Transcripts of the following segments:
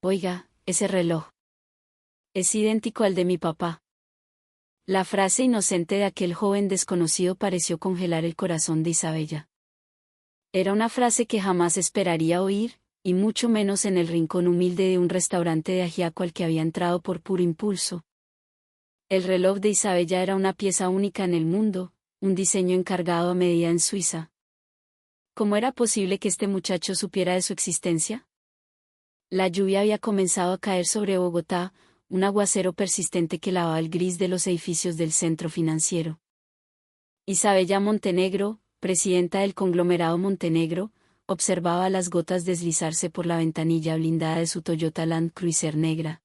Oiga, ese reloj. Es idéntico al de mi papá. La frase inocente de aquel joven desconocido pareció congelar el corazón de Isabella. Era una frase que jamás esperaría oír, y mucho menos en el rincón humilde de un restaurante de ajiaco al que había entrado por puro impulso. El reloj de Isabella era una pieza única en el mundo, un diseño encargado a medida en Suiza. ¿Cómo era posible que este muchacho supiera de su existencia? La lluvia había comenzado a caer sobre Bogotá, un aguacero persistente que lavaba el gris de los edificios del centro financiero. Isabella Montenegro, presidenta del conglomerado Montenegro, observaba las gotas deslizarse por la ventanilla blindada de su Toyota Land Cruiser negra.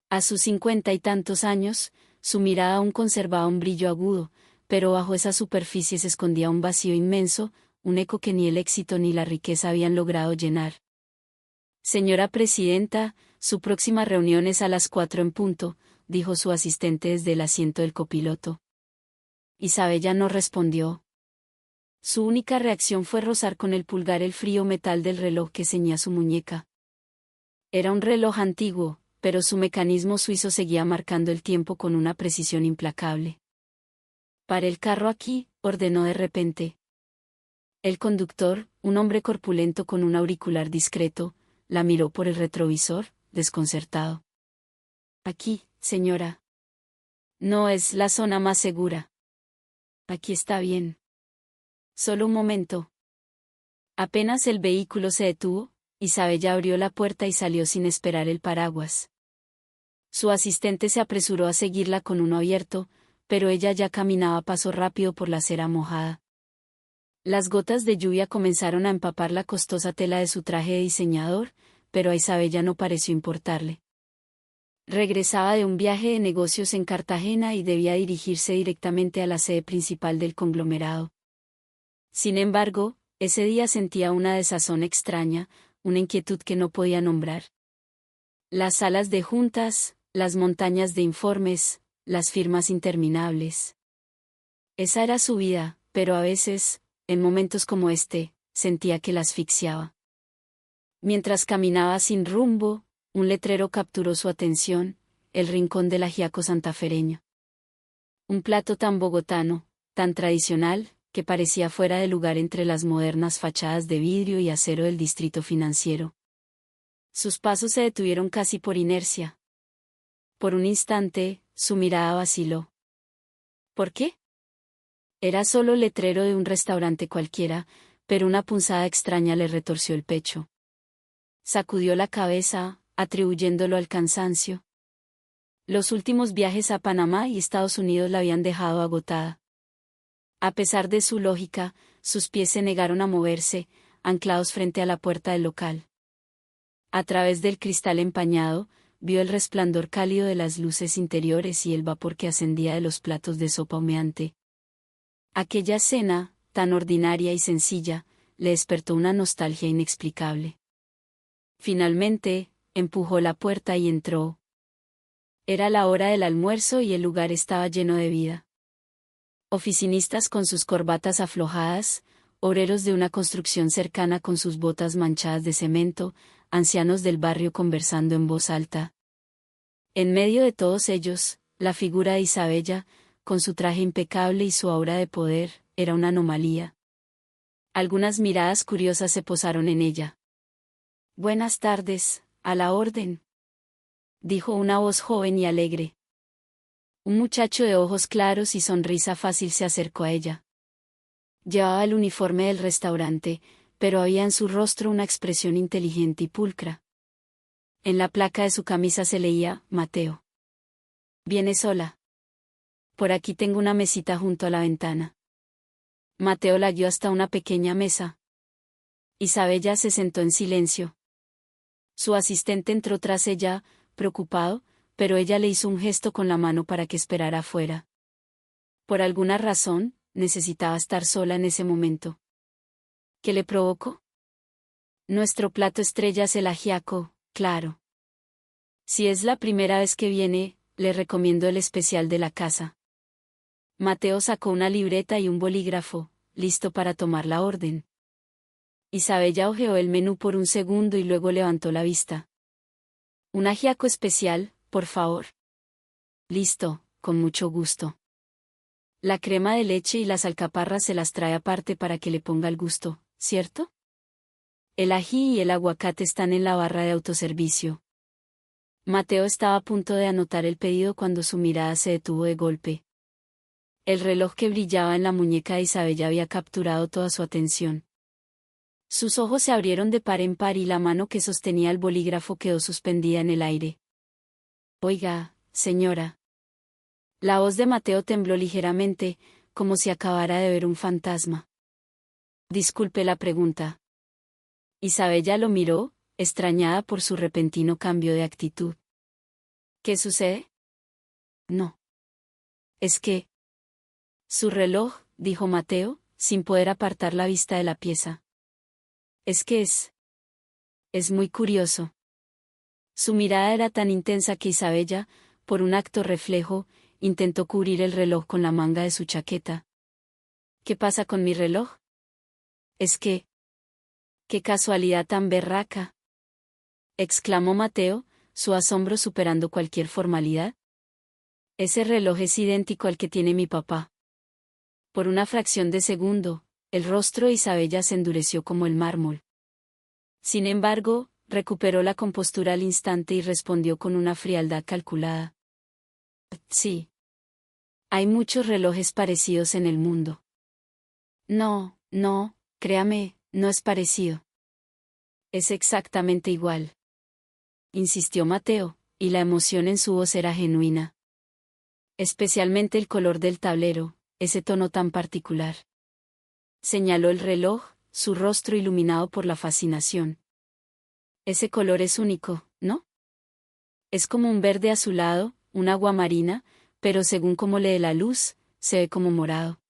A sus 50 y tantos años, su mirada aún conservaba un brillo agudo, pero bajo esa superficie se escondía un vacío inmenso, un eco que ni el éxito ni la riqueza habían logrado llenar. Señora presidenta, su próxima reunión es a las 4 en punto, dijo su asistente desde el asiento del copiloto. Isabella no respondió. Su única reacción fue rozar con el pulgar el frío metal del reloj que ceñía su muñeca. Era un reloj antiguo, pero su mecanismo suizo seguía marcando el tiempo con una precisión implacable. «Pare el carro aquí», ordenó de repente. El conductor, un hombre corpulento con un auricular discreto, la miró por el retrovisor, desconcertado. «Aquí, señora. No es la zona más segura. Aquí está bien. Solo un momento». Apenas el vehículo se detuvo, Isabella abrió la puerta y salió sin esperar el paraguas. Su asistente se apresuró a seguirla con uno abierto, pero ella ya caminaba a paso rápido por la acera mojada. Las gotas de lluvia comenzaron a empapar la costosa tela de su traje de diseñador, pero a Isabella no pareció importarle. Regresaba de un viaje de negocios en Cartagena y debía dirigirse directamente a la sede principal del conglomerado. Sin embargo, ese día sentía una desazón extraña, una inquietud que no podía nombrar. Las salas de juntas, las montañas de informes, las firmas interminables. Esa era su vida, pero a veces, en momentos como este, sentía que la asfixiaba. Mientras caminaba sin rumbo, un letrero capturó su atención, el rincón del ajiaco santafereño. Un plato tan bogotano, tan tradicional, que parecía fuera de lugar entre las modernas fachadas de vidrio y acero del distrito financiero. Sus pasos se detuvieron casi por inercia. Por un instante, su mirada vaciló. ¿Por qué? Era solo el letrero de un restaurante cualquiera, pero una punzada extraña le retorció el pecho. Sacudió la cabeza, atribuyéndolo al cansancio. Los últimos viajes a Panamá y Estados Unidos la habían dejado agotada. A pesar de su lógica, sus pies se negaron a moverse, anclados frente a la puerta del local. A través del cristal empañado, vio el resplandor cálido de las luces interiores y el vapor que ascendía de los platos de sopa humeante. Aquella escena, tan ordinaria y sencilla, le despertó una nostalgia inexplicable. Finalmente, empujó la puerta y entró. Era la hora del almuerzo y el lugar estaba lleno de vida. Oficinistas con sus corbatas aflojadas, obreros de una construcción cercana con sus botas manchadas de cemento, ancianos del barrio conversando en voz alta. En medio de todos ellos, la figura de Isabella, con su traje impecable y su aura de poder, era una anomalía. Algunas miradas curiosas se posaron en ella. «Buenas tardes, a la orden», dijo una voz joven y alegre. Un muchacho de ojos claros y sonrisa fácil se acercó a ella. Llevaba el uniforme del restaurante, pero había en su rostro una expresión inteligente y pulcra. En la placa de su camisa se leía, Mateo. «¿Viene sola?» «Por aquí tengo una mesita junto a la ventana». Mateo la guió hasta una pequeña mesa. Isabella se sentó en silencio. Su asistente entró tras ella, preocupado, pero ella le hizo un gesto con la mano para que esperara afuera. Por alguna razón, necesitaba estar sola en ese momento. ¿Qué le provocó? Nuestro plato estrella es el ajiaco, claro. Si es la primera vez que viene, le recomiendo el especial de la casa. Mateo sacó una libreta y un bolígrafo, listo para tomar la orden. Isabella hojeó el menú por un segundo y luego levantó la vista. Un ajiaco especial, por favor. Listo, con mucho gusto. La crema de leche y las alcaparras se las trae aparte para que le ponga el gusto, ¿cierto? El ají y el aguacate están en la barra de autoservicio. Mateo estaba a punto de anotar el pedido cuando su mirada se detuvo de golpe. El reloj que brillaba en la muñeca de Isabella había capturado toda su atención. Sus ojos se abrieron de par en par y la mano que sostenía el bolígrafo quedó suspendida en el aire. Oiga, señora. La voz de Mateo tembló ligeramente, como si acabara de ver un fantasma. Disculpe la pregunta. Isabella lo miró, extrañada por su repentino cambio de actitud. ¿Qué sucede? No. Es que... Su reloj, dijo Mateo, sin poder apartar la vista de la pieza. Es que es muy curioso. Su mirada era tan intensa que Isabella, por un acto reflejo, intentó cubrir el reloj con la manga de su chaqueta. ¿Qué pasa con mi reloj? Es que... ¡Qué casualidad tan berraca! Exclamó Mateo, su asombro superando cualquier formalidad. Ese reloj es idéntico al que tiene mi papá. Por una fracción de segundo, el rostro de Isabella se endureció como el mármol. Sin embargo, recuperó la compostura al instante y respondió con una frialdad calculada. Sí. Hay muchos relojes parecidos en el mundo. No, créame, no es parecido. Es exactamente igual. Insistió Mateo, y la emoción en su voz era genuina. Especialmente el color del tablero, ese tono tan particular. Señaló el reloj, su rostro iluminado por la fascinación. Ese color es único, ¿no? Es como un verde azulado, un agua marina, pero según cómo lee la luz, se ve como morado.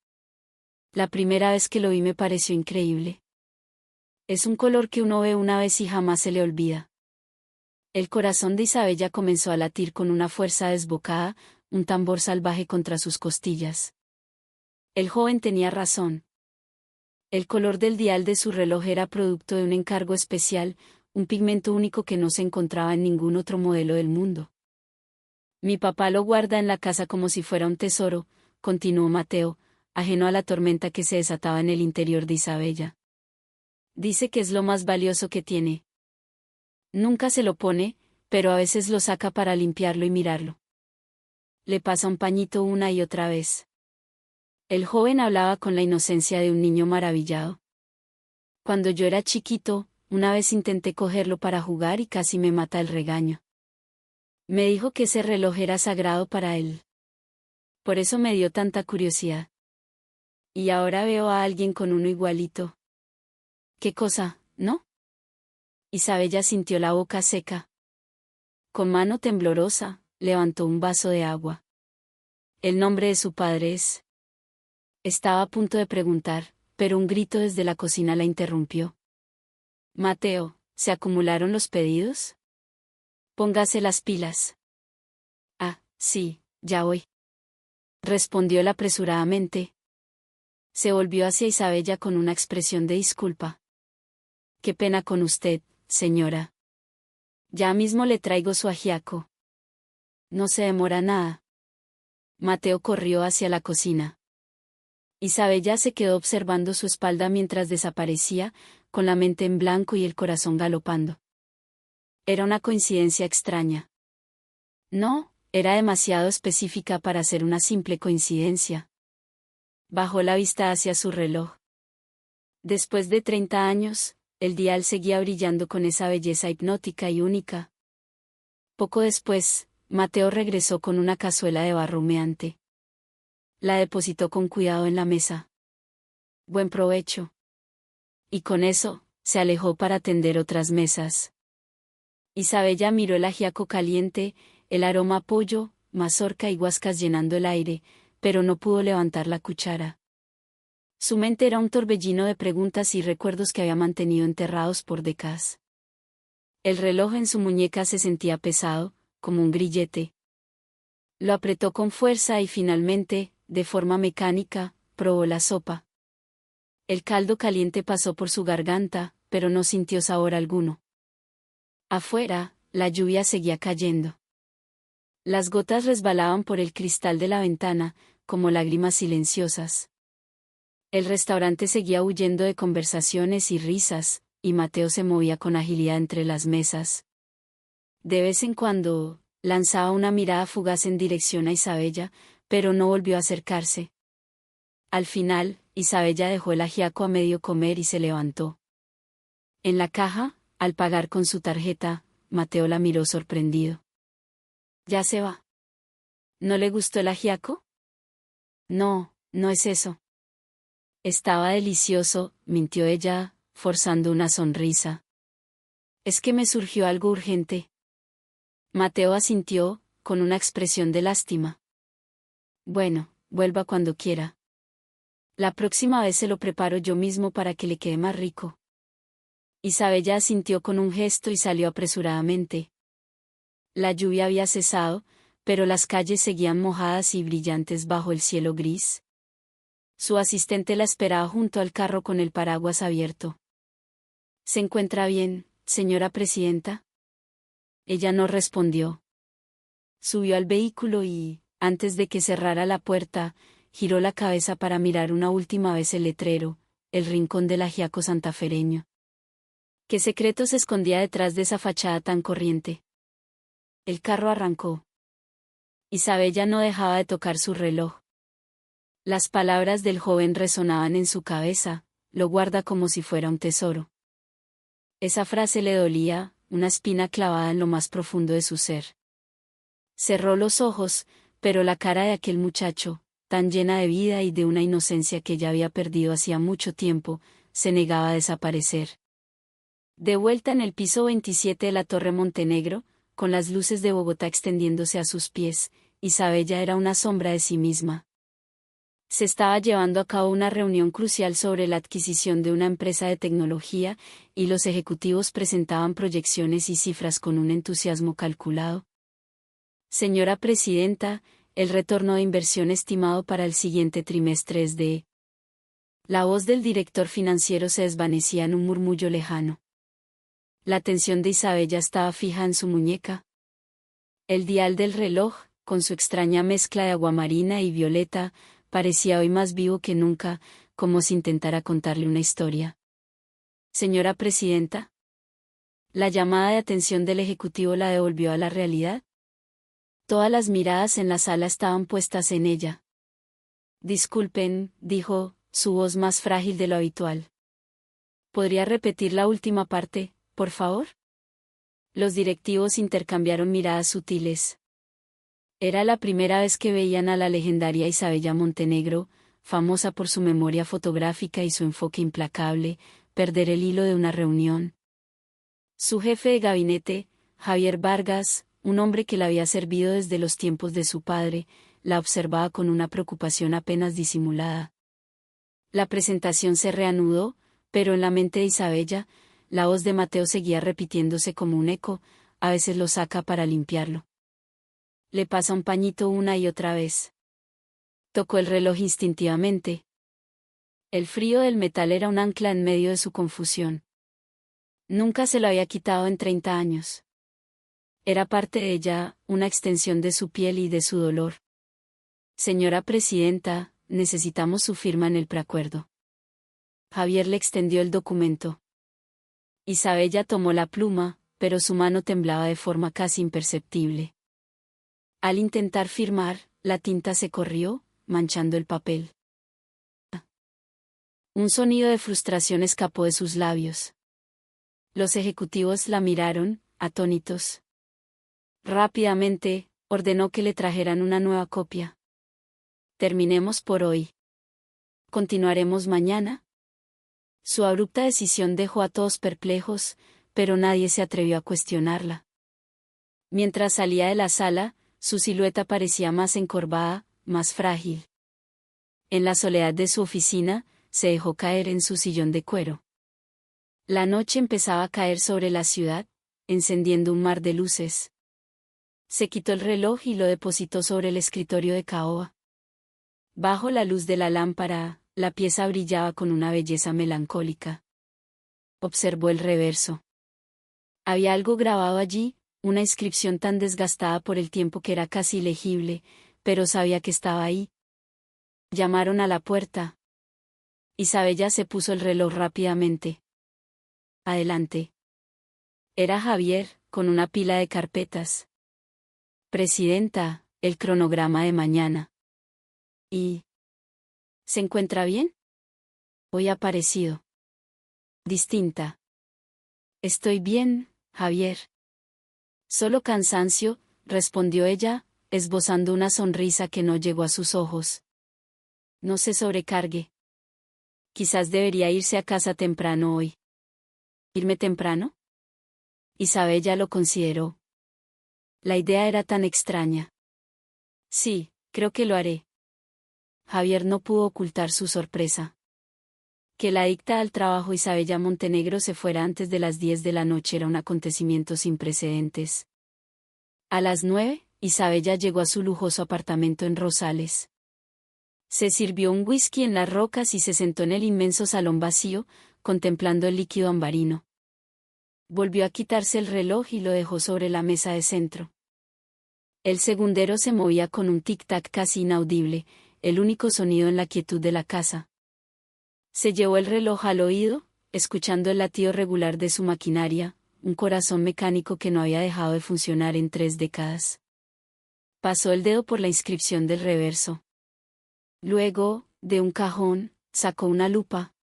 La primera vez que lo vi me pareció increíble. Es un color que uno ve una vez y jamás se le olvida. El corazón de Isabella comenzó a latir con una fuerza desbocada, un tambor salvaje contra sus costillas. El joven tenía razón. El color del dial de su reloj era producto de un encargo especial, un pigmento único que no se encontraba en ningún otro modelo del mundo. Mi papá lo guarda en la casa como si fuera un tesoro, continuó Mateo, ajeno a la tormenta que se desataba en el interior de Isabella. Dice que es lo más valioso que tiene. Nunca se lo pone, pero a veces lo saca para limpiarlo y mirarlo. Le pasa un pañito una y otra vez. El joven hablaba con la inocencia de un niño maravillado. Cuando yo era chiquito, una vez intenté cogerlo para jugar y casi me mata el regaño. Me dijo que ese reloj era sagrado para él. Por eso me dio tanta curiosidad. Y ahora veo a alguien con uno igualito. ¿Qué cosa, no? Isabella sintió la boca seca. Con mano temblorosa, levantó un vaso de agua. El nombre de su padre es... Estaba a punto de preguntar, pero un grito desde la cocina la interrumpió. Mateo, ¿se acumularon los pedidos? Póngase las pilas. Ah, sí, ya voy. Respondió él apresuradamente. Se volvió hacia Isabella con una expresión de disculpa. Qué pena con usted, señora. Ya mismo le traigo su ajiaco. No se demora nada. Mateo corrió hacia la cocina. Isabella se quedó observando su espalda mientras desaparecía, con la mente en blanco y el corazón galopando. Era una coincidencia extraña. No, era demasiado específica para ser una simple coincidencia. Bajó la vista hacia su reloj. Después de 30 años, el dial seguía brillando con esa belleza hipnótica y única. Poco después, Mateo regresó con una cazuela de barro humeante. La depositó con cuidado en la mesa. Buen provecho. Y con eso, se alejó para atender otras mesas. Isabella miró el ajiaco caliente, el aroma a pollo, mazorca y guascas llenando el aire, pero no pudo levantar la cuchara. Su mente era un torbellino de preguntas y recuerdos que había mantenido enterrados por décadas. El reloj en su muñeca se sentía pesado, como un grillete. Lo apretó con fuerza y finalmente, de forma mecánica, probó la sopa. El caldo caliente pasó por su garganta, pero no sintió sabor alguno. Afuera, La lluvia seguía cayendo. Las gotas resbalaban por el cristal de la ventana, como lágrimas silenciosas. El restaurante seguía huyendo de conversaciones y risas, y Mateo se movía con agilidad entre las mesas. De vez en cuando, lanzaba una mirada fugaz en dirección a Isabella, pero no volvió a acercarse. Al final, Isabella dejó el ajiaco a medio comer y se levantó. En la caja, al pagar con su tarjeta, Mateo la miró sorprendido. ¿Ya se va? ¿No le gustó el ajiaco? No, no es eso. Estaba delicioso, mintió ella, forzando una sonrisa. Es que me surgió algo urgente. Mateo asintió, con una expresión de lástima. Bueno, vuelva cuando quiera. La próxima vez se lo preparo yo mismo para que le quede más rico. Isabella asintió con un gesto y salió apresuradamente. La lluvia había cesado, pero las calles seguían mojadas y brillantes bajo el cielo gris. Su asistente la esperaba junto al carro con el paraguas abierto. ¿Se encuentra bien, señora presidenta? Ella no respondió. Subió al vehículo y, antes de que cerrara la puerta, giró la cabeza para mirar una última vez el letrero, el rincón del ajiaco santafereño. ¿Qué secreto se escondía detrás de esa fachada tan corriente? El carro arrancó. Isabella no dejaba de tocar su reloj. Las palabras del joven resonaban en su cabeza, lo guarda como si fuera un tesoro. Esa frase le dolía, una espina clavada en lo más profundo de su ser. Cerró los ojos, pero la cara de aquel muchacho, tan llena de vida y de una inocencia que ya había perdido hacía mucho tiempo, se negaba a desaparecer. De vuelta en el piso 27 de la Torre Montenegro, con las luces de Bogotá extendiéndose a sus pies, Isabella era una sombra de sí misma. Se estaba llevando a cabo una reunión crucial sobre la adquisición de una empresa de tecnología, y los ejecutivos presentaban proyecciones y cifras con un entusiasmo calculado. Señora presidenta, el retorno de inversión estimado para el siguiente trimestre es de... La voz del director financiero se desvanecía en un murmullo lejano. La atención de Isabella estaba fija en su muñeca. El dial del reloj, con su extraña mezcla de aguamarina y violeta, parecía hoy más vivo que nunca, como si intentara contarle una historia. Señora presidenta. La llamada de atención del ejecutivo la devolvió a la realidad. Todas las miradas en la sala estaban puestas en ella. Disculpen, dijo, su voz más frágil de lo habitual. ¿Podría repetir la última parte, por favor? Los directivos intercambiaron miradas sutiles. Era la primera vez que veían a la legendaria Isabella Montenegro, famosa por su memoria fotográfica y su enfoque implacable, perder el hilo de una reunión. Su jefe de gabinete, Javier Vargas, un hombre que la había servido desde los tiempos de su padre, la observaba con una preocupación apenas disimulada. La presentación se reanudó, pero en la mente de Isabella, la voz de Mateo seguía repitiéndose como un eco, a veces lo saca para limpiarlo. Le pasa un pañito una y otra vez. Tocó el reloj instintivamente. El frío del metal era un ancla en medio de su confusión. Nunca se lo había quitado en 30 años. Era parte de ella, una extensión de su piel y de su dolor. Señora presidenta, necesitamos su firma en el preacuerdo. Javier le extendió el documento. Isabella tomó la pluma, pero su mano temblaba de forma casi imperceptible. Al intentar firmar, la tinta se corrió, manchando el papel. Un sonido de frustración escapó de sus labios. Los ejecutivos la miraron, atónitos. Rápidamente, ordenó que le trajeran una nueva copia. Terminemos por hoy. ¿Continuaremos mañana? Su abrupta decisión dejó a todos perplejos, pero nadie se atrevió a cuestionarla. Mientras salía de la sala, su silueta parecía más encorvada, más frágil. En la soledad de su oficina, se dejó caer en su sillón de cuero. La noche empezaba a caer sobre la ciudad, encendiendo un mar de luces. Se quitó el reloj y lo depositó sobre el escritorio de caoba. Bajo la luz de la lámpara, la pieza brillaba con una belleza melancólica. Observó el reverso. Había algo grabado allí, Una inscripción tan desgastada por el tiempo que era casi ilegible, pero sabía que estaba ahí. Llamaron a la puerta. Isabella se puso el reloj rápidamente. Adelante. Era Javier, con una pila de carpetas. Presidenta, el cronograma de mañana. ¿Y se encuentra bien? Hoy ha parecido distinta. Estoy bien, Javier. Solo cansancio, respondió ella, esbozando una sonrisa que no llegó a sus ojos. No se sobrecargue. Quizás debería irse a casa temprano hoy. ¿Irme temprano? Isabella lo consideró. La idea era tan extraña. Sí, creo que lo haré. Javier no pudo ocultar su sorpresa. Que la adicta al trabajo Isabella Montenegro se fuera antes de las 10 de la noche era un acontecimiento sin precedentes. A las 9, Isabella llegó a su lujoso apartamento en Rosales. Se sirvió un whisky en las rocas y se sentó en el inmenso salón vacío, contemplando el líquido ambarino. Volvió a quitarse el reloj y lo dejó sobre la mesa de centro. El segundero se movía con un tic-tac casi inaudible, el único sonido en la quietud de la casa. Se llevó el reloj al oído, escuchando el latido regular de su maquinaria, un corazón mecánico que no había dejado de funcionar en 3 décadas. Pasó el dedo por la inscripción del reverso. Luego, de un cajón, sacó una lupa.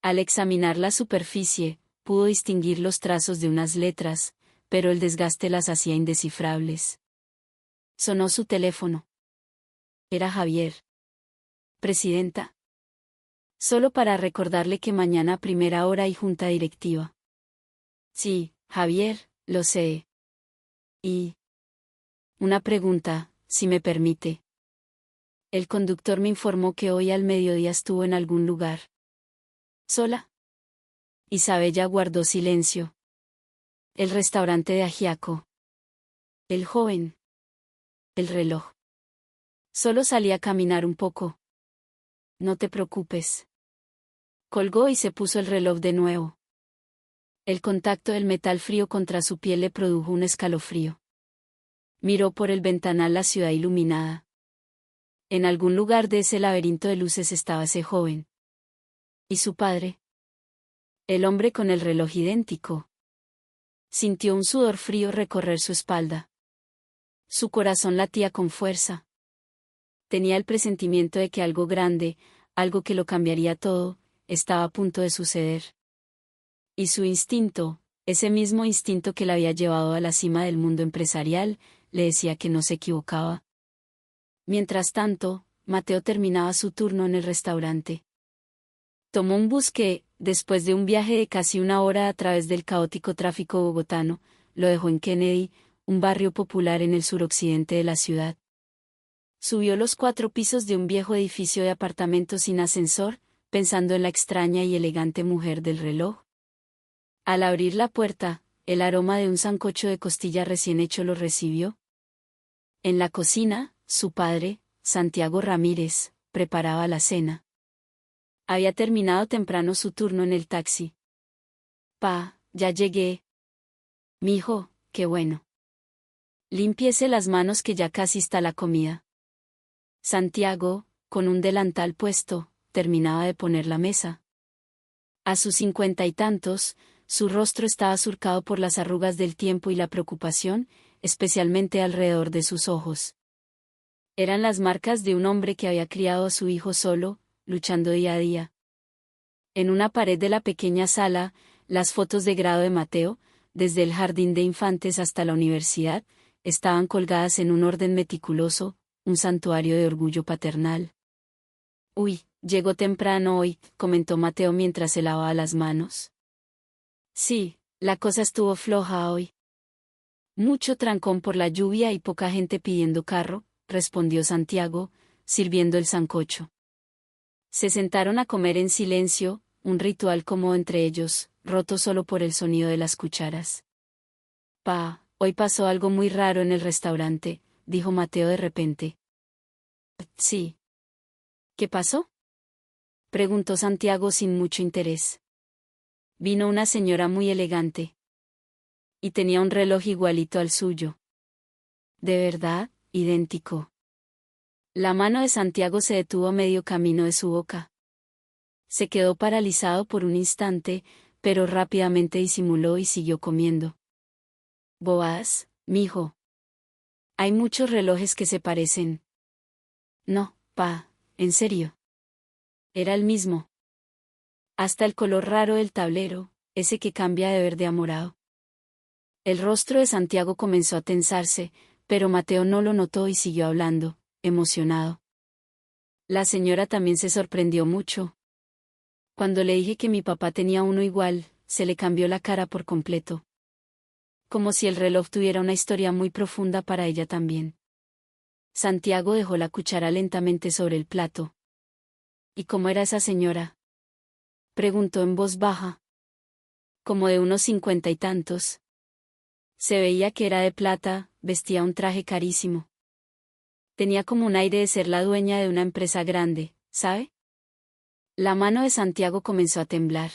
Al examinar la superficie, pudo distinguir los trazos de unas letras, pero el desgaste las hacía indescifrables. Sonó su teléfono. Era Javier. Presidenta. Solo para recordarle que mañana a primera hora hay junta directiva. Sí, Javier, lo sé. Y una pregunta, si me permite. El conductor me informó que hoy al mediodía estuvo en algún lugar. ¿Sola? Isabella guardó silencio. El restaurante de Ajiaco. El joven. El reloj. Solo salí a caminar un poco. No te preocupes. Colgó y se puso el reloj de nuevo. El contacto del metal frío contra su piel le produjo un escalofrío. Miró por el ventanal la ciudad iluminada. En algún lugar de ese laberinto de luces estaba ese joven. ¿Y su padre? El hombre con el reloj idéntico. Sintió un sudor frío recorrer su espalda. Su corazón latía con fuerza. Tenía el presentimiento de que algo grande, algo que lo cambiaría todo, estaba a punto de suceder. Y su instinto, ese mismo instinto que la había llevado a la cima del mundo empresarial, le decía que no se equivocaba. Mientras tanto, Mateo terminaba su turno en el restaurante. Tomó un bus que, después de un viaje de casi 1 hora a través del caótico tráfico bogotano, lo dejó en Kennedy, un barrio popular en el suroccidente de la ciudad. Subió los 4 pisos de un viejo edificio de apartamentos sin ascensor, pensando en la extraña y elegante mujer del reloj. Al abrir la puerta, el aroma de un sancocho de costilla recién hecho lo recibió. En la cocina, su padre, Santiago Ramírez, preparaba la cena. Había terminado temprano su turno en el taxi. Pa, ya llegué. Mijo, qué bueno. Límpiese las manos que ya casi está la comida. Santiago, con un delantal puesto, terminaba de poner la mesa. A sus 50 y tantos, su rostro estaba surcado por las arrugas del tiempo y la preocupación, especialmente alrededor de sus ojos. Eran las marcas de un hombre que había criado a su hijo solo, luchando día a día. En una pared de la pequeña sala, las fotos de grado de Mateo, desde el jardín de infantes hasta la universidad, estaban colgadas en un orden meticuloso, un santuario de orgullo paternal. Uy, llegó temprano hoy, comentó Mateo mientras se lavaba las manos. Sí, la cosa estuvo floja hoy. Mucho trancón por la lluvia y poca gente pidiendo carro, respondió Santiago, sirviendo el sancocho. Se sentaron a comer en silencio, un ritual cómodo entre ellos, roto solo por el sonido de las cucharas. Pa, hoy pasó algo muy raro en el restaurante, dijo Mateo de repente. Sí. ¿Qué pasó? Preguntó Santiago sin mucho interés. Vino una señora muy elegante. Y tenía un reloj igualito al suyo. De verdad, idéntico. La mano de Santiago se detuvo a medio camino de su boca. Se quedó paralizado por un instante, pero rápidamente disimuló y siguió comiendo. Boaz, mijo. Hay muchos relojes que se parecen. No, pa, en serio. Era el mismo. Hasta el color raro del tablero, ese que cambia de verde a morado. El rostro de Santiago comenzó a tensarse, pero Mateo no lo notó y siguió hablando, emocionado. La señora también se sorprendió mucho. Cuando le dije que mi papá tenía uno igual, se le cambió la cara por completo. Como si el reloj tuviera una historia muy profunda para ella también. Santiago dejó la cuchara lentamente sobre el plato. ¿Y cómo era esa señora?, preguntó en voz baja. Como de unos 50 y tantos. Se veía que era de plata, vestía un traje carísimo. Tenía como un aire de ser la dueña de una empresa grande, ¿sabe? La mano de Santiago comenzó a temblar.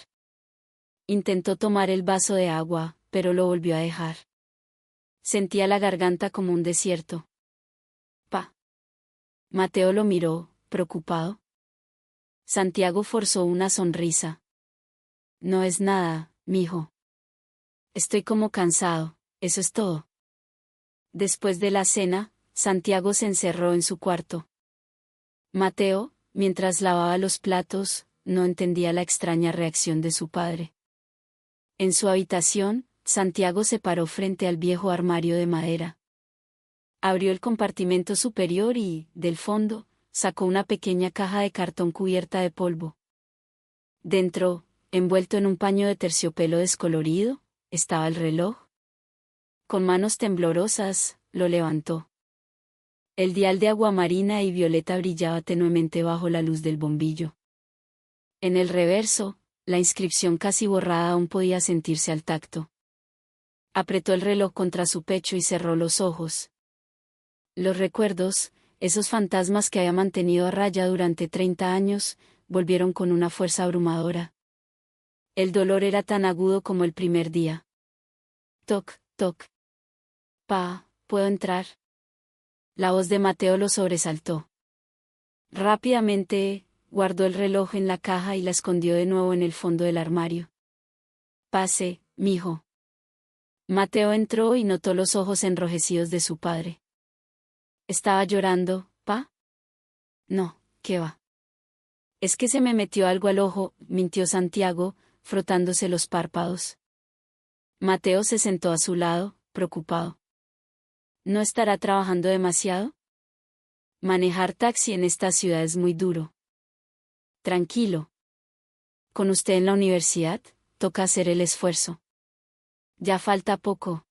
Intentó tomar el vaso de agua, pero lo volvió a dejar. Sentía la garganta como un desierto. Pa. Mateo lo miró, preocupado. Santiago forzó una sonrisa. No es nada, mijo. Estoy como cansado, eso es todo. Después de la cena, Santiago se encerró en su cuarto. Mateo, mientras lavaba los platos, no entendía la extraña reacción de su padre. En su habitación, Santiago se paró frente al viejo armario de madera. Abrió el compartimento superior y, del fondo, sacó una pequeña caja de cartón cubierta de polvo. Dentro, envuelto en un paño de terciopelo descolorido, estaba el reloj. Con manos temblorosas, lo levantó. El dial de agua marina y violeta brillaba tenuemente bajo la luz del bombillo. En el reverso, la inscripción casi borrada aún podía sentirse al tacto. Apretó el reloj contra su pecho y cerró los ojos. Los recuerdos, esos fantasmas que había mantenido a raya durante 30 años, volvieron con una fuerza abrumadora. El dolor era tan agudo como el primer día. Toc, toc. Pa, ¿puedo entrar? La voz de Mateo lo sobresaltó. Rápidamente, guardó el reloj en la caja y la escondió de nuevo en el fondo del armario. Pase, mijo. Mateo entró y notó los ojos enrojecidos de su padre. ¿Estaba llorando, pa? No, ¿qué va? Es que se me metió algo al ojo, mintió Santiago, frotándose los párpados. Mateo se sentó a su lado, preocupado. ¿No estará trabajando demasiado? Manejar taxi en esta ciudad es muy duro. Tranquilo. Con usted en la universidad, toca hacer el esfuerzo. Ya falta poco.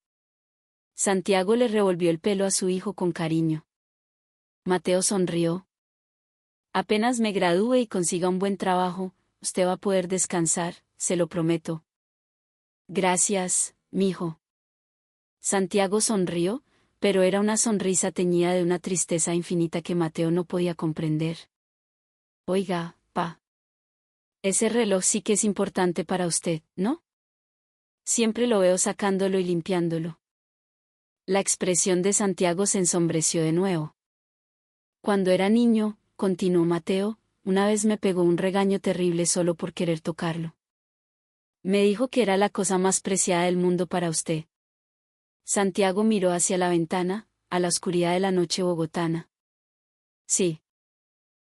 Santiago le revolvió el pelo a su hijo con cariño. Mateo sonrió. Apenas me gradúe y consiga un buen trabajo, usted va a poder descansar, se lo prometo. Gracias, mijo. Santiago sonrió, pero era una sonrisa teñida de una tristeza infinita que Mateo no podía comprender. Oiga, pa. Ese reloj sí que es importante para usted, ¿no? Siempre lo veo sacándolo y limpiándolo. La expresión de Santiago se ensombreció de nuevo. Cuando era niño, continuó Mateo, una vez me pegó un regaño terrible solo por querer tocarlo. Me dijo que era la cosa más preciada del mundo para usted. Santiago miró hacia la ventana, a la oscuridad de la noche bogotana. Sí.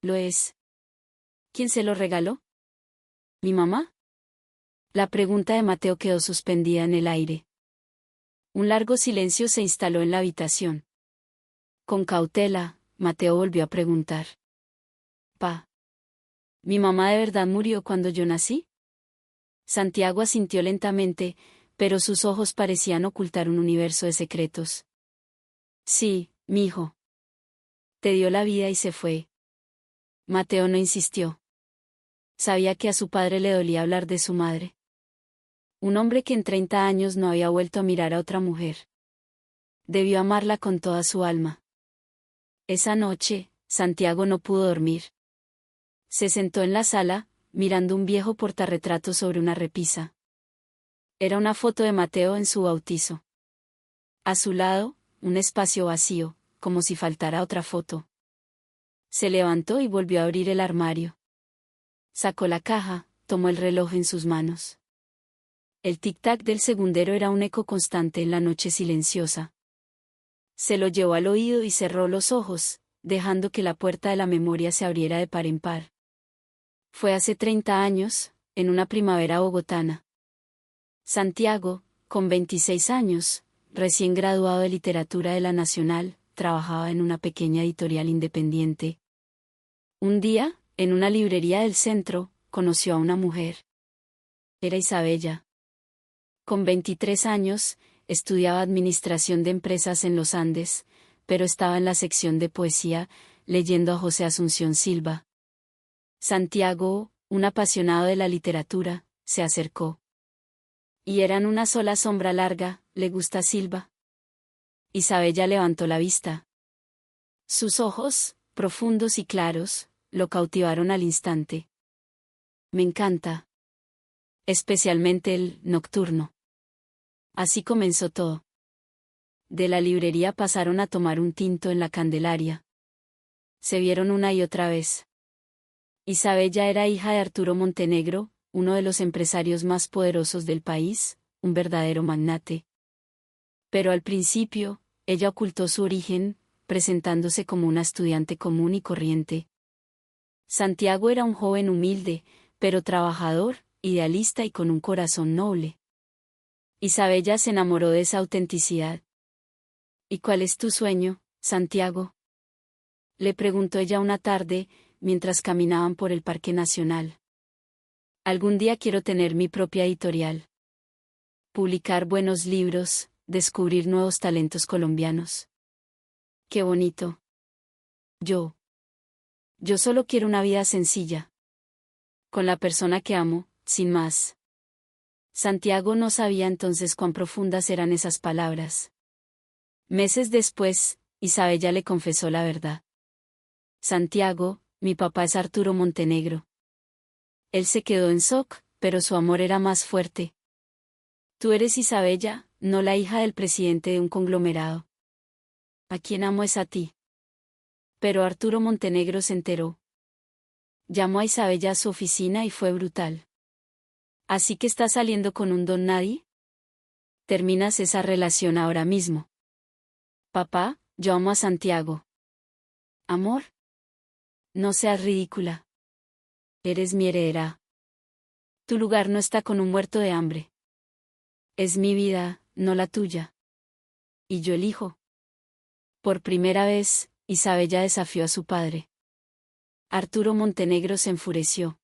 Lo es. ¿Quién se lo regaló? ¿Mi mamá? La pregunta de Mateo quedó suspendida en el aire. Un largo silencio se instaló en la habitación. Con cautela, Mateo volvió a preguntar. Pa. ¿Mi mamá de verdad murió cuando yo nací? Santiago asintió lentamente, pero sus ojos parecían ocultar un universo de secretos. Sí, mijo. Te dio la vida y se fue. Mateo no insistió. Sabía que a su padre le dolía hablar de su madre. Un hombre que en 30 años no había vuelto a mirar a otra mujer. Debió amarla con toda su alma. Esa noche, Santiago no pudo dormir. Se sentó en la sala, mirando un viejo portarretrato sobre una repisa. Era una foto de Mateo en su bautizo. A su lado, un espacio vacío, como si faltara otra foto. Se levantó y volvió a abrir el armario. Sacó la caja, tomó el reloj en sus manos. El tic-tac del segundero era un eco constante en la noche silenciosa. Se lo llevó al oído y cerró los ojos, dejando que la puerta de la memoria se abriera de par en par. Fue hace 30 años, en una primavera bogotana. Santiago, con 26 años, recién graduado de literatura de la Nacional, trabajaba en una pequeña editorial independiente. Un día, en una librería del centro, conoció a una mujer. Era Isabella. Con 23 años, estudiaba administración de empresas en los Andes, pero estaba en la sección de poesía, leyendo a José Asunción Silva. Santiago, un apasionado de la literatura, se acercó. Y eran una sola sombra larga, ¿le gusta Silva? Isabella levantó la vista. Sus ojos, profundos y claros, lo cautivaron al instante. Me encanta. Especialmente el nocturno. Así comenzó todo. De la librería pasaron a tomar un tinto en la Candelaria. Se vieron una y otra vez. Isabella era hija de Arturo Montenegro, uno de los empresarios más poderosos del país, un verdadero magnate. Pero al principio, ella ocultó su origen, presentándose como una estudiante común y corriente. Santiago era un joven humilde, pero trabajador, idealista y con un corazón noble. Isabella se enamoró de esa autenticidad. ¿Y cuál es tu sueño, Santiago? Le preguntó ella una tarde, mientras caminaban por el Parque Nacional. Algún día quiero tener mi propia editorial. Publicar buenos libros, descubrir nuevos talentos colombianos. Qué bonito. Yo solo quiero una vida sencilla. Con la persona que amo, sin más. Santiago no sabía entonces cuán profundas eran esas palabras. Meses después, Isabella le confesó la verdad. Santiago, mi papá es Arturo Montenegro. Él se quedó en shock, pero su amor era más fuerte. Tú eres Isabella, no la hija del presidente de un conglomerado. A quien amo es a ti. Pero Arturo Montenegro se enteró. Llamó a Isabella a su oficina y fue brutal. ¿Así que estás saliendo con un don nadie? Terminas esa relación ahora mismo. Papá, yo amo a Santiago. ¿Amor? No seas ridícula. Eres mi heredera. Tu lugar no está con un muerto de hambre. Es mi vida, no la tuya. Y yo elijo. Por primera vez, Isabella desafió a su padre. Arturo Montenegro se enfureció.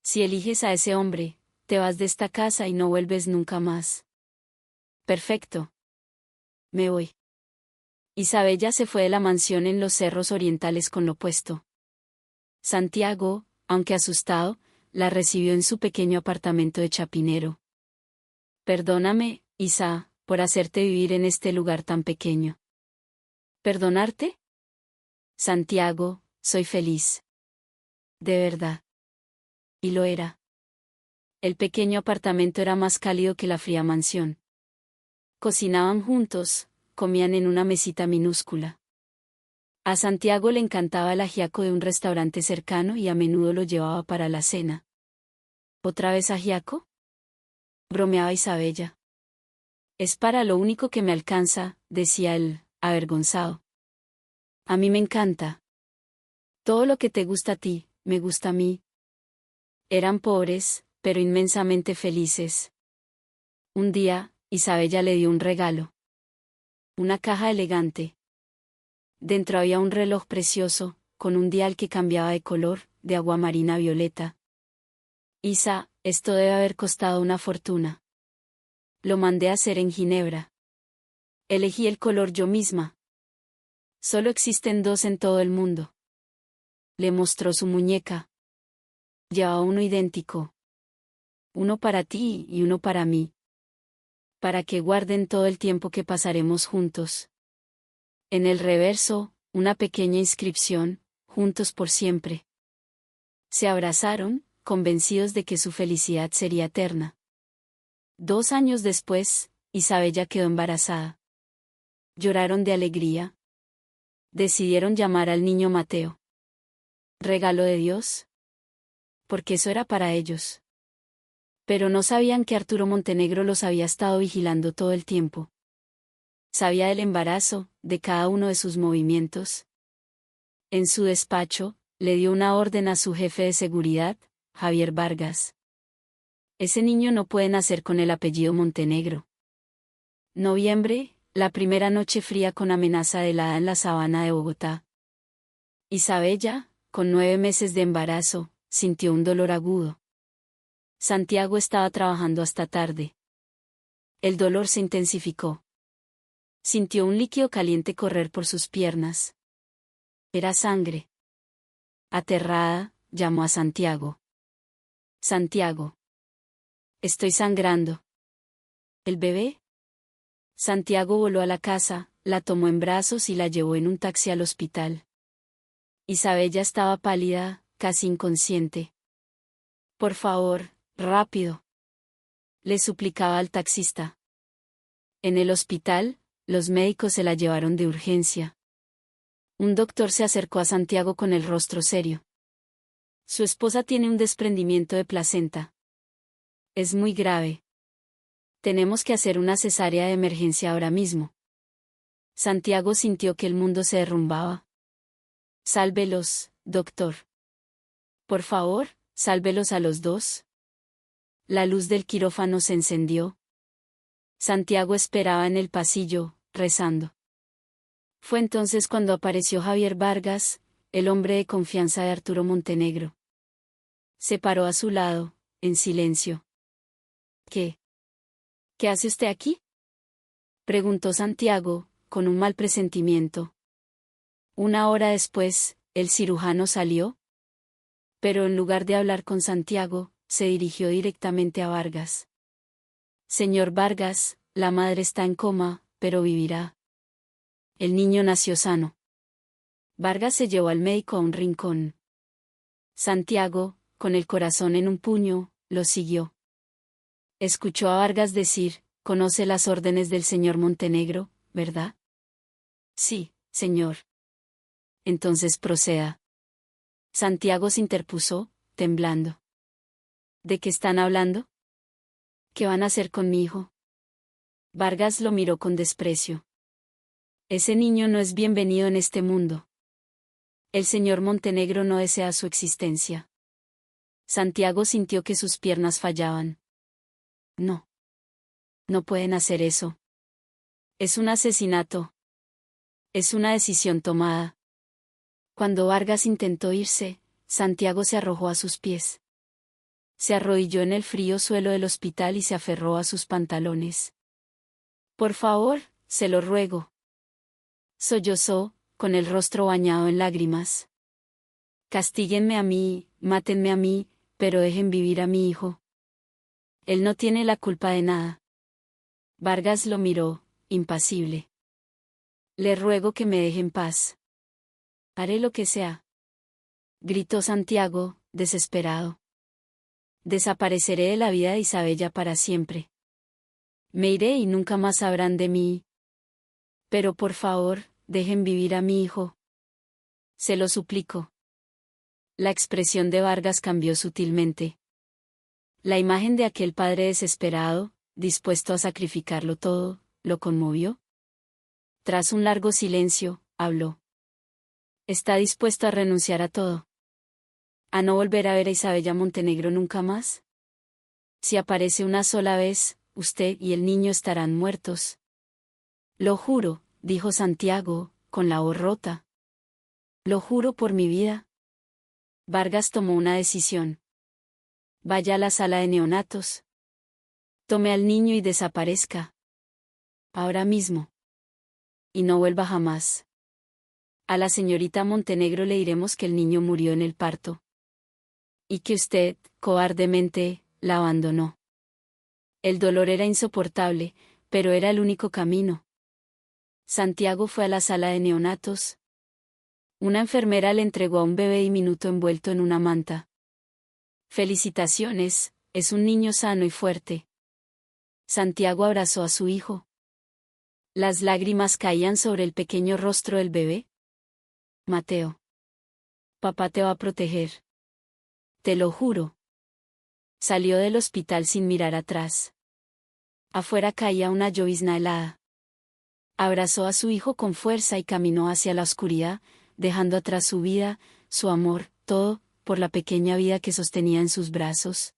Si eliges a ese hombre, te vas de esta casa y no vuelves nunca más. Perfecto. Me voy. Isabella se fue de la mansión en los cerros orientales con lo puesto. Santiago, aunque asustado, la recibió en su pequeño apartamento de Chapinero. Perdóname, Isa, por hacerte vivir en este lugar tan pequeño. ¿Perdonarte? Santiago, soy feliz. De verdad. Y lo era. El pequeño apartamento era más cálido que la fría mansión. Cocinaban juntos, comían en una mesita minúscula. A Santiago le encantaba el ajiaco de un restaurante cercano y a menudo lo llevaba para la cena. ¿Otra vez ajiaco? Bromeaba Isabella. Es para lo único que me alcanza, decía él, avergonzado. A mí me encanta. Todo lo que te gusta a ti, me gusta a mí. Eran pobres, pero inmensamente felices. Un día, Isabella le dio un regalo. Una caja elegante. Dentro había un reloj precioso, con un dial que cambiaba de color, de aguamarina a violeta. Isa, esto debe haber costado una fortuna. Lo mandé a hacer en Ginebra. Elegí el color yo misma. Solo existen dos en todo el mundo. Le mostró su muñeca. Llevaba uno idéntico. Uno para ti y uno para mí. Para que guarden todo el tiempo que pasaremos juntos. En el reverso, una pequeña inscripción, juntos por siempre. Se abrazaron, convencidos de que su felicidad sería eterna. 2 años después, Isabella quedó embarazada. Lloraron de alegría. Decidieron llamar al niño Mateo. ¿Regalo de Dios? Porque eso era para ellos. Pero no sabían que Arturo Montenegro los había estado vigilando todo el tiempo. Sabía del embarazo, de cada uno de sus movimientos. En su despacho, le dio una orden a su jefe de seguridad, Javier Vargas. Ese niño no puede nacer con el apellido Montenegro. Noviembre, la primera noche fría con amenaza de helada en la sabana de Bogotá. Isabella, con 9 meses de embarazo, sintió un dolor agudo. Santiago estaba trabajando hasta tarde. El dolor se intensificó. Sintió un líquido caliente correr por sus piernas. Era sangre. Aterrada, llamó a Santiago. Santiago. Estoy sangrando. ¿El bebé? Santiago voló a la casa, la tomó en brazos y la llevó en un taxi al hospital. Isabella estaba pálida, casi inconsciente. Por favor, rápido. Le suplicaba al taxista. En el hospital, los médicos se la llevaron de urgencia. Un doctor se acercó a Santiago con el rostro serio. Su esposa tiene un desprendimiento de placenta. Es muy grave. Tenemos que hacer una cesárea de emergencia ahora mismo. Santiago sintió que el mundo se derrumbaba. Sálvelos, doctor. Por favor, sálvelos a los dos. La luz del quirófano se encendió. Santiago esperaba en el pasillo, rezando. Fue entonces cuando apareció Javier Vargas, el hombre de confianza de Arturo Montenegro. Se paró a su lado, en silencio. ¿Qué? ¿Qué hace usted aquí? Preguntó Santiago, con un mal presentimiento. 1 hora después, el cirujano salió. Pero en lugar de hablar con Santiago, se dirigió directamente a Vargas. Señor Vargas, la madre está en coma, pero vivirá. El niño nació sano. Vargas se llevó al médico a un rincón. Santiago, con el corazón en un puño, lo siguió. Escuchó a Vargas decir: «Conoce las órdenes del señor Montenegro, ¿verdad?» «Sí, señor». «Entonces proceda». Santiago se interpuso, temblando. «¿De qué están hablando? ¿Qué van a hacer con mi hijo?» Vargas lo miró con desprecio. «Ese niño no es bienvenido en este mundo. El señor Montenegro no desea su existencia». Santiago sintió que sus piernas fallaban. «No. No pueden hacer eso. Es un asesinato. Es una decisión tomada». Cuando Vargas intentó irse, Santiago se arrojó a sus pies. Se arrodilló en el frío suelo del hospital y se aferró a sus pantalones. «Por favor, se lo ruego». Sollozó, con el rostro bañado en lágrimas. «Castíguenme a mí, mátenme a mí, pero dejen vivir a mi hijo. Él no tiene la culpa de nada». Vargas lo miró, impasible. «Le ruego que me deje en paz. Haré lo que sea», gritó Santiago, desesperado. «Desapareceré de la vida de Isabella para siempre. Me iré y nunca más sabrán de mí. Pero por favor, dejen vivir a mi hijo. Se lo suplico». La expresión de Vargas cambió sutilmente. La imagen de aquel padre desesperado, dispuesto a sacrificarlo todo, lo conmovió. Tras un largo silencio, habló. «¿Está dispuesto a renunciar a todo? ¿A no volver a ver a Isabella Montenegro nunca más? Si aparece una sola vez, usted y el niño estarán muertos». «Lo juro», dijo Santiago, con la voz rota. «Lo juro por mi vida». Vargas tomó una decisión. «Vaya a la sala de neonatos. Tome al niño y desaparezca. Ahora mismo. Y no vuelva jamás. A la señorita Montenegro le diremos que el niño murió en el parto. Y que usted, cobardemente, la abandonó. El dolor era insoportable, pero era el único camino». Santiago fue a la sala de neonatos. Una enfermera le entregó a un bebé diminuto envuelto en una manta. «Felicitaciones, es un niño sano y fuerte». Santiago abrazó a su hijo. Las lágrimas caían sobre el pequeño rostro del bebé. Mateo. Papá te va a proteger. Te lo juro. Salió del hospital sin mirar atrás. Afuera caía una llovizna helada. Abrazó a su hijo con fuerza y caminó hacia la oscuridad, dejando atrás su vida, su amor, todo, por la pequeña vida que sostenía en sus brazos.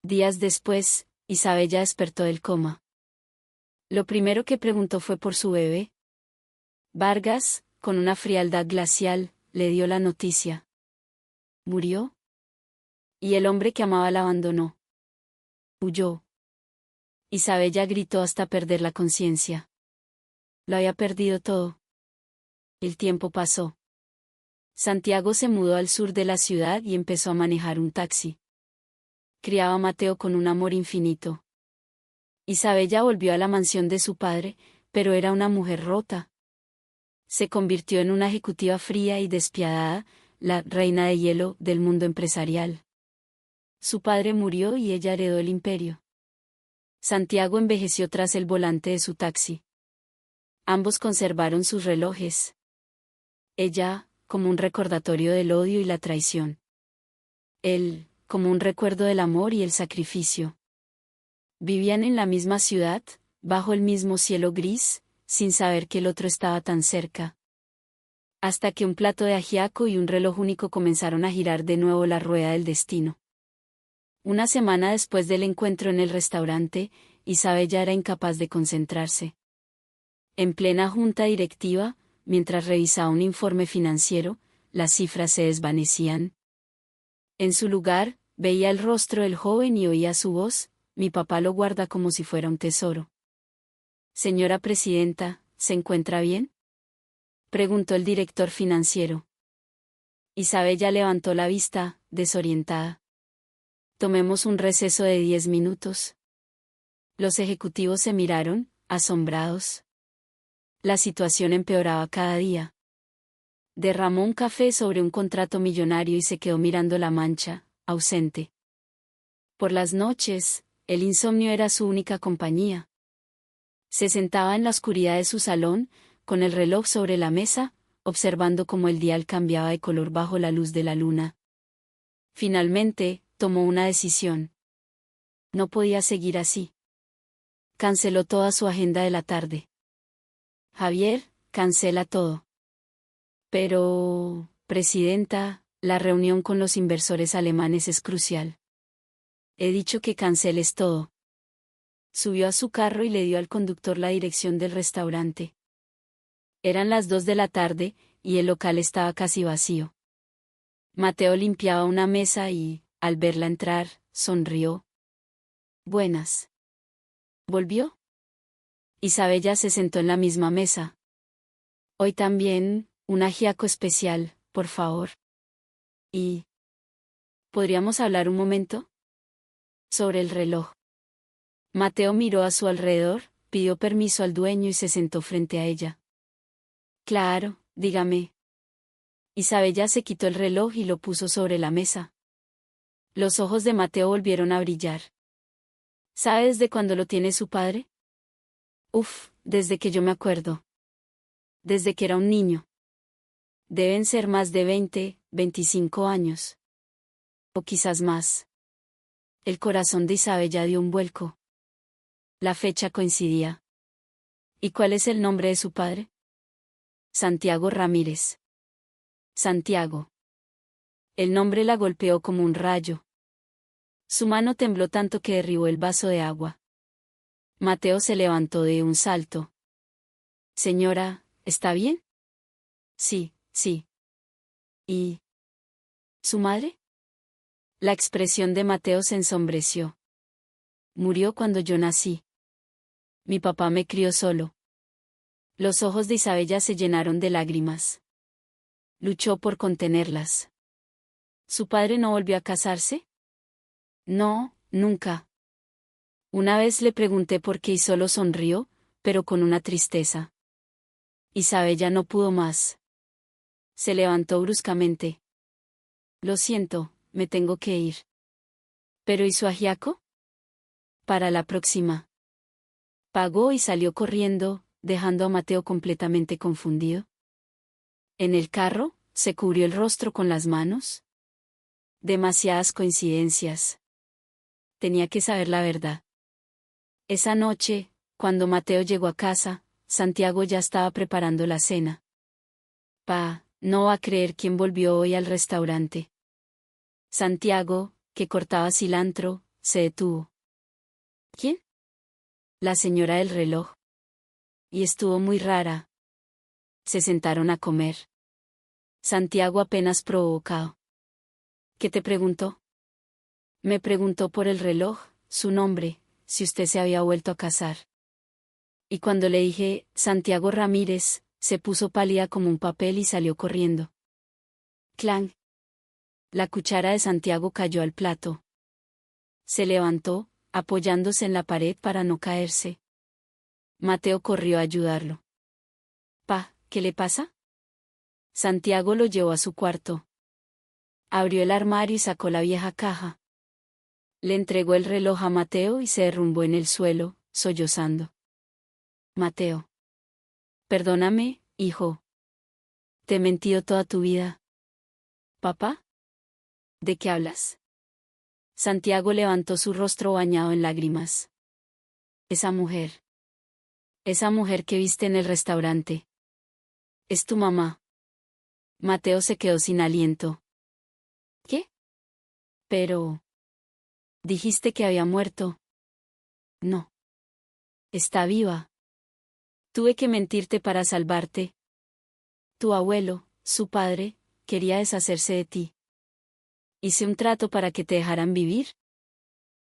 Días después, Isabella despertó del coma. Lo primero que preguntó fue por su bebé. Vargas, con una frialdad glacial, le dio la noticia. ¿Murió? Y el hombre que amaba la abandonó. Huyó. Isabella gritó hasta perder la conciencia. Lo había perdido todo. El tiempo pasó. Santiago se mudó al sur de la ciudad y empezó a manejar un taxi. Criaba a Mateo con un amor infinito. Isabella volvió a la mansión de su padre, pero era una mujer rota. Se convirtió en una ejecutiva fría y despiadada, la reina de hielo del mundo empresarial. Su padre murió y ella heredó el imperio. Santiago envejeció tras el volante de su taxi. Ambos conservaron sus relojes. Ella, como un recordatorio del odio y la traición. Él, como un recuerdo del amor y el sacrificio. Vivían en la misma ciudad, bajo el mismo cielo gris, sin saber que el otro estaba tan cerca. Hasta que un plato de ajiaco y un reloj único comenzaron a girar de nuevo la rueda del destino. Una semana después del encuentro en el restaurante, Isabella era incapaz de concentrarse. En plena junta directiva, mientras revisaba un informe financiero, las cifras se desvanecían. En su lugar, veía el rostro del joven y oía su voz: mi papá lo guarda como si fuera un tesoro. Señora presidenta, ¿se encuentra bien?, preguntó el director financiero. Isabella levantó la vista, desorientada. Tomemos un receso de 10 minutos. Los ejecutivos se miraron, asombrados. La situación empeoraba cada día. Derramó un café sobre un contrato millonario y se quedó mirando la mancha, ausente. Por las noches, el insomnio era su única compañía. Se sentaba en la oscuridad de su salón, con el reloj sobre la mesa, observando cómo el dial cambiaba de color bajo la luz de la luna. Finalmente, tomó una decisión. No podía seguir así. Canceló toda su agenda de la tarde. Javier, cancela todo. Pero, presidenta, la reunión con los inversores alemanes es crucial. He dicho que canceles todo. Subió a su carro y le dio al conductor la dirección del restaurante. Eran las 2 de la tarde, y el local estaba casi vacío. Mateo limpiaba una mesa y, al verla entrar, sonrió. Buenas. ¿Volvió? Isabella se sentó en la misma mesa. Hoy también, un ajiaco especial, por favor. ¿Y podríamos hablar un momento? Sobre el reloj. Mateo miró a su alrededor, pidió permiso al dueño y se sentó frente a ella. Claro, dígame. Isabella se quitó el reloj y lo puso sobre la mesa. Los ojos de Mateo volvieron a brillar. ¿Sabe desde cuándo lo tiene su padre? Desde que yo me acuerdo. Desde que era un niño. Deben ser más de 20, 25 años. O quizás más. El corazón de Isabella dio un vuelco. La fecha coincidía. ¿Y cuál es el nombre de su padre? Santiago Ramírez. Santiago. El nombre la golpeó como un rayo. Su mano tembló tanto que derribó el vaso de agua. Mateo se levantó de un salto. Señora, ¿está bien? Sí, sí. ¿Y su madre? La expresión de Mateo se ensombreció. Murió cuando yo nací. Mi papá me crió solo. Los ojos de Isabella se llenaron de lágrimas. Luchó por contenerlas. ¿Su padre no volvió a casarse? No, nunca. Una vez le pregunté por qué y solo sonrió, pero con una tristeza. Isabella no pudo más. Se levantó bruscamente. Lo siento, me tengo que ir. ¿Pero y su ajiaco? Para la próxima. Pagó y salió corriendo, dejando a Mateo completamente confundido. En el carro, se cubrió el rostro con las manos. Demasiadas coincidencias. Tenía que saber la verdad. Esa noche, cuando Mateo llegó a casa, Santiago ya estaba preparando la cena. Pa, no va a creer quién volvió hoy al restaurante. Santiago, que cortaba cilantro, se detuvo. ¿Quién? La señora del reloj. Y estuvo muy rara. Se sentaron a comer. Santiago apenas provocado. ¿Qué te preguntó? Me preguntó por el reloj, su nombre, si usted se había vuelto a casar. Y cuando le dije, Santiago Ramírez, se puso pálida como un papel y salió corriendo. Clang. La cuchara de Santiago cayó al plato. Se levantó, apoyándose en la pared para no caerse. Mateo corrió a ayudarlo. Pa, ¿qué le pasa? Santiago lo llevó a su cuarto. Abrió el armario y sacó la vieja caja. Le entregó el reloj a Mateo y se derrumbó en el suelo, sollozando. Mateo. Perdóname, hijo. Te he mentido toda tu vida. ¿Papá? ¿De qué hablas? Santiago levantó su rostro bañado en lágrimas. Esa mujer. Esa mujer que viste en el restaurante. Es tu mamá. Mateo se quedó sin aliento. ¿Qué? Pero... dijiste que había muerto. No. Está viva. Tuve que mentirte para salvarte. Tu abuelo, su padre, quería deshacerse de ti. Hice un trato para que te dejaran vivir.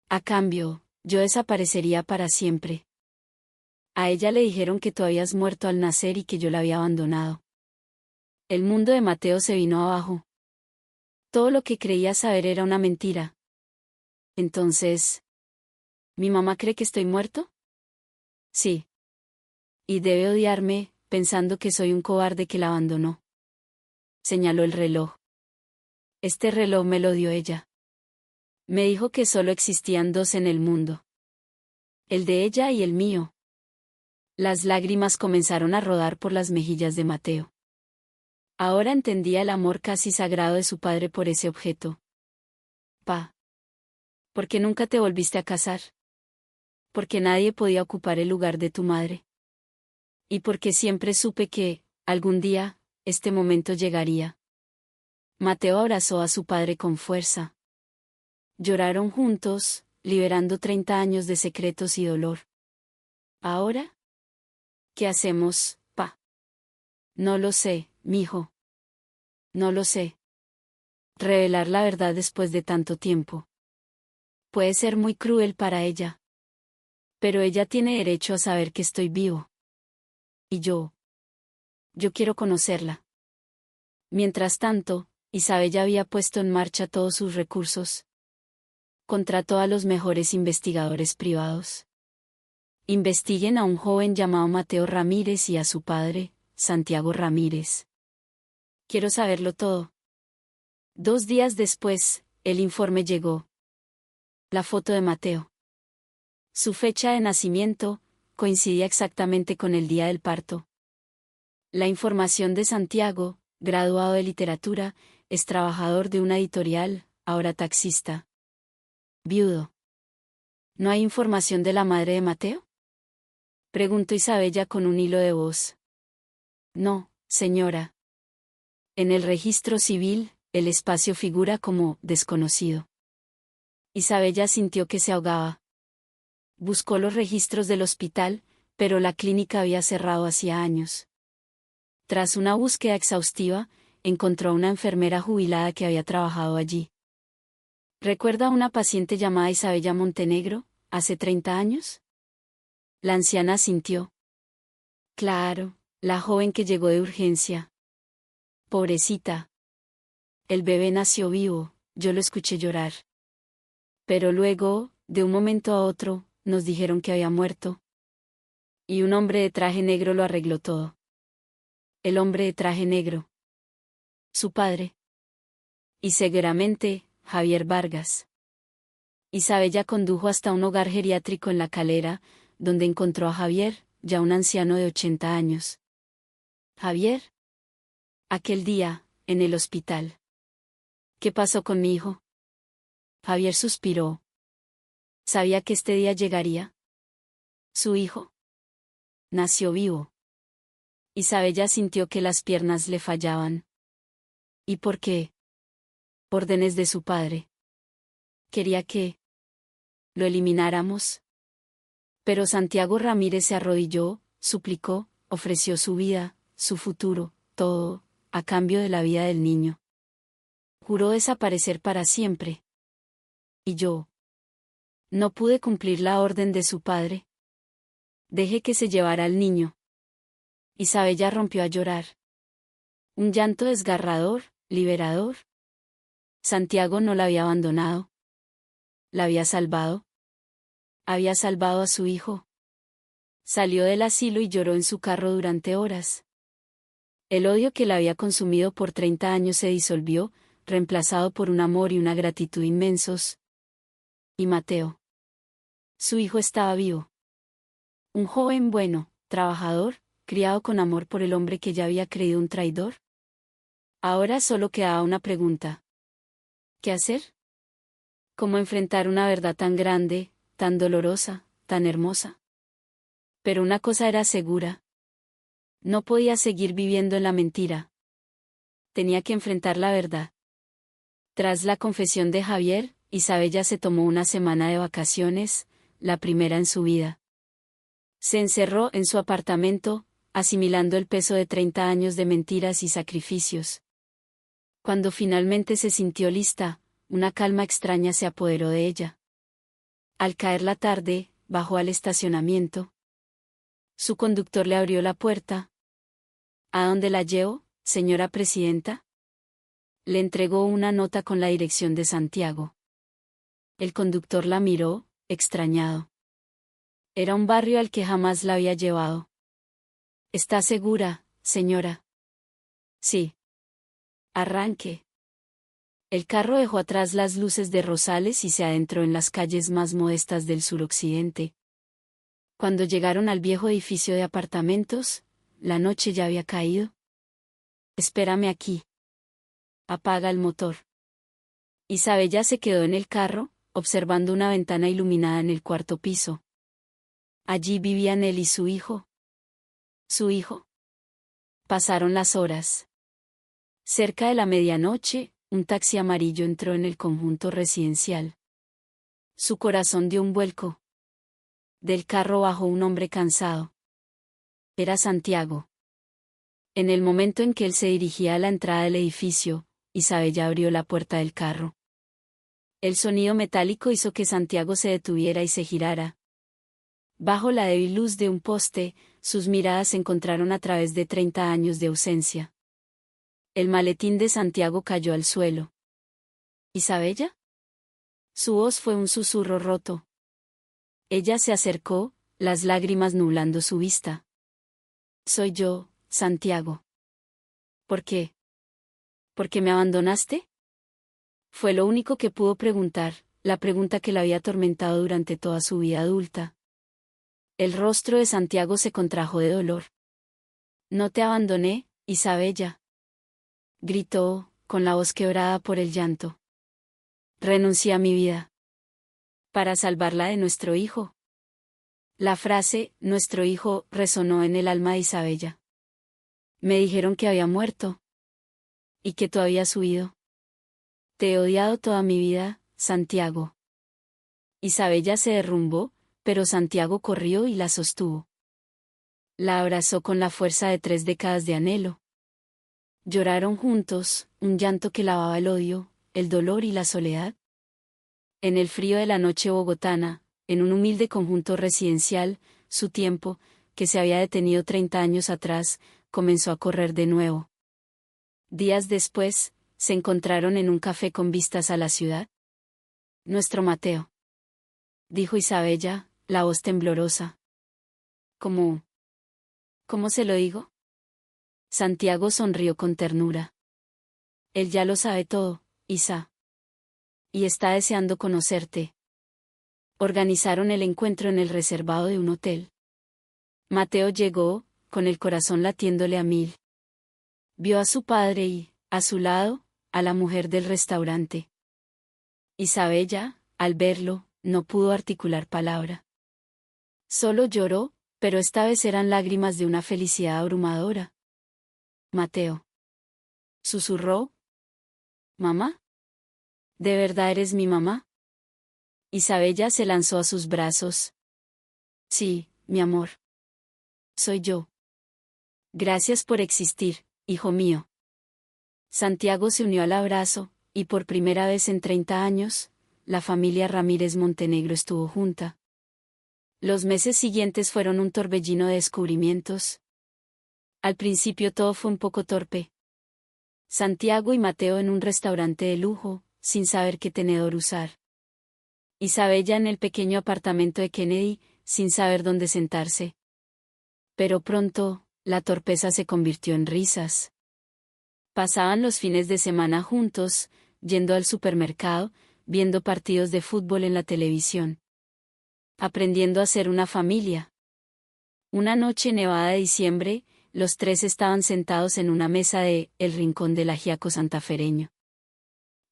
A cambio, yo desaparecería para siempre. A ella le dijeron que tú habías muerto al nacer y que yo la había abandonado. El mundo de Mateo se vino abajo. Todo lo que creía saber era una mentira. Entonces, ¿mi mamá cree que estoy muerto? Sí. Y debe odiarme, pensando que soy un cobarde que la abandonó. Señaló el reloj. Este reloj me lo dio ella. Me dijo que solo existían dos en el mundo. El de ella y el mío. Las lágrimas comenzaron a rodar por las mejillas de Mateo. Ahora entendía el amor casi sagrado de su padre por ese objeto. Pa. ¿Por qué nunca te volviste a casar? Porque nadie podía ocupar el lugar de tu madre. Y porque siempre supe que, algún día, este momento llegaría. Mateo abrazó a su padre con fuerza. Lloraron juntos, liberando 30 años de secretos y dolor. ¿Ahora? ¿Qué hacemos, pa? No lo sé, mijo. No lo sé. Revelar la verdad después de tanto tiempo. Puede ser muy cruel para ella. Pero ella tiene derecho a saber que estoy vivo. Y yo. Yo quiero conocerla. Mientras tanto, Isabella había puesto en marcha todos sus recursos. Contrató a los mejores investigadores privados. Investiguen a un joven llamado Mateo Ramírez y a su padre, Santiago Ramírez. Quiero saberlo todo. 2 días después, el informe llegó. La foto de Mateo. Su fecha de nacimiento coincidía exactamente con el día del parto. La información de Santiago, graduado de literatura, es trabajador de una editorial, ahora taxista. Viudo. ¿No hay información de la madre de Mateo? Preguntó Isabella con un hilo de voz. No, señora. En el registro civil, el espacio figura como desconocido. Isabella sintió que se ahogaba. Buscó los registros del hospital, pero la clínica había cerrado hacía años. Tras una búsqueda exhaustiva, encontró a una enfermera jubilada que había trabajado allí. ¿Recuerda a una paciente llamada Isabella Montenegro, hace 30 años? La anciana asintió. Claro, la joven que llegó de urgencia. Pobrecita. El bebé nació vivo, yo lo escuché llorar. Pero luego, de un momento a otro, nos dijeron que había muerto. Y un hombre de traje negro lo arregló todo. El hombre de traje negro. Su padre. Y seguramente, Javier Vargas. Isabella condujo hasta un hogar geriátrico en La Calera, donde encontró a Javier, ya un anciano de 80 años. Javier. Aquel día, en el hospital. ¿Qué pasó con mi hijo? Javier suspiró. ¿Sabía que este día llegaría? Su hijo nació vivo. Isabella sintió que las piernas le fallaban. ¿Y por qué? Órdenes de su padre. Quería que lo elimináramos. Pero Santiago Ramírez se arrodilló, suplicó, ofreció su vida, su futuro, todo, a cambio de la vida del niño. Juró desaparecer para siempre. ¿Y yo? ¿No pude cumplir la orden de su padre? Deje que se llevara al niño. Isabella rompió a llorar. Un llanto desgarrador, liberador. Santiago no la había abandonado. La había salvado. Había salvado a su hijo. Salió del asilo y lloró en su carro durante horas. El odio que la había consumido por 30 años se disolvió, reemplazado por un amor y una gratitud inmensos. Y Mateo. Su hijo estaba vivo. Un joven bueno, trabajador, criado con amor por el hombre que ya había creído un traidor. Ahora solo quedaba una pregunta. ¿Qué hacer? ¿Cómo enfrentar una verdad tan grande, tan dolorosa, tan hermosa? Pero una cosa era segura. No podía seguir viviendo en la mentira. Tenía que enfrentar la verdad. Tras la confesión de Javier, Isabella se tomó una semana de vacaciones, la primera en su vida. Se encerró en su apartamento, asimilando el peso de 30 años de mentiras y sacrificios. Cuando finalmente se sintió lista, una calma extraña se apoderó de ella. Al caer la tarde, bajó al estacionamiento. Su conductor le abrió la puerta. ¿A dónde la llevo, señora presidenta? Le entregó una nota con la dirección de Santiago. El conductor la miró, extrañado. Era un barrio al que jamás la había llevado. ¿Está segura, señora? Sí. Arranque. El carro dejó atrás las luces de Rosales y se adentró en las calles más modestas del suroccidente. Cuando llegaron al viejo edificio de apartamentos, la noche ya había caído. Espérame aquí. Apaga el motor. Isabella se quedó en el carro, observando una ventana iluminada en el cuarto piso. Allí vivían él y su hijo. ¿Su hijo? Pasaron las horas. Cerca de la medianoche, un taxi amarillo entró en el conjunto residencial. Su corazón dio un vuelco. Del carro bajó un hombre cansado. Era Santiago. En el momento en que él se dirigía a la entrada del edificio, Isabella abrió la puerta del carro. El sonido metálico hizo que Santiago se detuviera y se girara. Bajo la débil luz de un poste, sus miradas se encontraron a través de 30 años de ausencia. El maletín de Santiago cayó al suelo. ¿Isabella? Su voz fue un susurro roto. Ella se acercó, las lágrimas nublando su vista. Soy yo, Santiago. ¿Por qué? ¿Por qué me abandonaste? Fue lo único que pudo preguntar, la pregunta que la había atormentado durante toda su vida adulta. El rostro de Santiago se contrajo de dolor. No te abandoné, Isabella. Gritó, con la voz quebrada por el llanto. Renuncié a mi vida. Para salvarla de nuestro hijo. La frase, nuestro hijo, resonó en el alma de Isabella. Me dijeron que había muerto. Y que tú habías huido. Te he odiado toda mi vida, Santiago. Isabella se derrumbó, pero Santiago corrió y la sostuvo. La abrazó con la fuerza de 3 décadas de anhelo. Lloraron juntos, un llanto que lavaba el odio, el dolor y la soledad. En el frío de la noche bogotana, en un humilde conjunto residencial, su tiempo, que se había detenido 30 años atrás, comenzó a correr de nuevo. Días después, se encontraron en un café con vistas a la ciudad. Nuestro Mateo. Dijo Isabella, la voz temblorosa. ¿Cómo se lo digo? Santiago sonrió con ternura. Él ya lo sabe todo, Isa. Y está deseando conocerte. Organizaron el encuentro en el reservado de un hotel. Mateo llegó, con el corazón latiéndole a mil. Vio a su padre y, a su lado, a la mujer del restaurante. Isabella, al verlo, no pudo articular palabra. Solo lloró, pero esta vez eran lágrimas de una felicidad abrumadora. Mateo. Susurró. ¿Mamá? ¿De verdad eres mi mamá? Isabella se lanzó a sus brazos. Sí, mi amor. Soy yo. Gracias por existir, hijo mío. Santiago se unió al abrazo, y por primera vez en 30 años, la familia Ramírez Montenegro estuvo junta. Los meses siguientes fueron un torbellino de descubrimientos. Al principio todo fue un poco torpe. Santiago y Mateo en un restaurante de lujo, sin saber qué tenedor usar. Isabella en el pequeño apartamento de Kennedy, sin saber dónde sentarse. Pero pronto, la torpeza se convirtió en risas. Pasaban los fines de semana juntos, yendo al supermercado, viendo partidos de fútbol en la televisión. Aprendiendo a ser una familia. Una noche nevada de diciembre, los tres estaban sentados en una mesa de El Rincón del Ajiaco santafereño.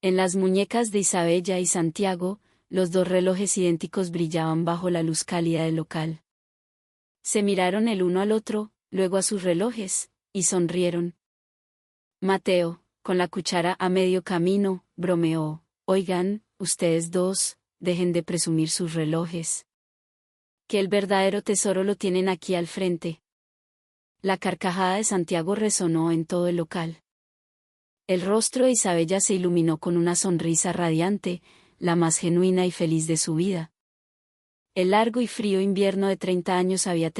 En las muñecas de Isabella y Santiago, los dos relojes idénticos brillaban bajo la luz cálida del local. Se miraron el uno al otro, luego a sus relojes, y sonrieron. Mateo, con la cuchara a medio camino, bromeó: «Oigan, ustedes dos, dejen de presumir sus relojes. Que el verdadero tesoro lo tienen aquí al frente». La carcajada de Santiago resonó en todo el local. El rostro de Isabella se iluminó con una sonrisa radiante, la más genuina y feliz de su vida. El largo y frío invierno de 30 años había terminado.